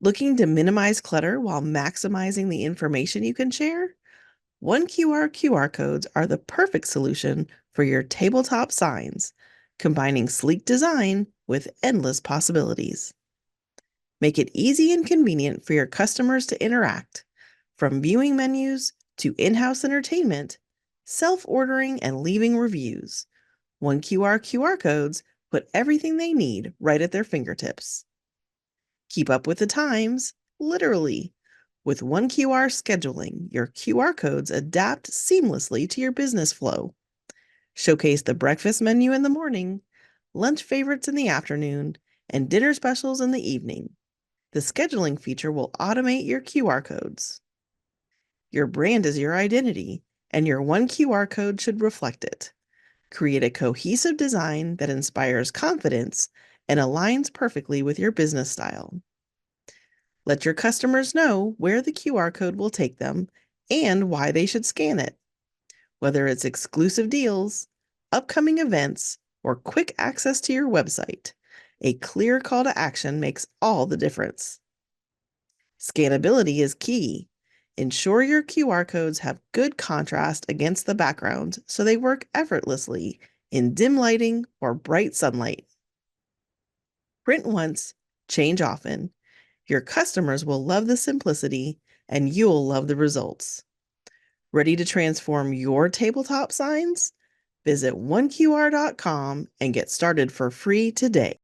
Looking to minimize clutter while maximizing the information you can share? One QR codes are the perfect solution for your tabletop signs, combining sleek design with endless possibilities. Make it easy and convenient for your customers to interact, from viewing menus to in-house entertainment, self-ordering and leaving reviews. One QR codes put everything they need right at their fingertips. Keep up with the times, literally. With one QR scheduling, your QR codes adapt seamlessly to your business flow. Showcase the breakfast menu in the morning, lunch favorites in the afternoon, and dinner specials in the evening. The scheduling feature will automate your QR codes. Your brand is your identity, and your one QR code should reflect it. Create a cohesive design that inspires confidence and aligns perfectly with your business style. Let your customers know where the QR code will take them and why they should scan it. Whether it's exclusive deals, upcoming events, or quick access to your website, a clear call to action makes all the difference. Scannability is key. Ensure your QR codes have good contrast against the background so they work effortlessly in dim lighting or bright sunlight. Print once, change often. Your customers will love the simplicity and you'll love the results. Ready to transform your tabletop signs? Visit oneqr.com and get started for free today.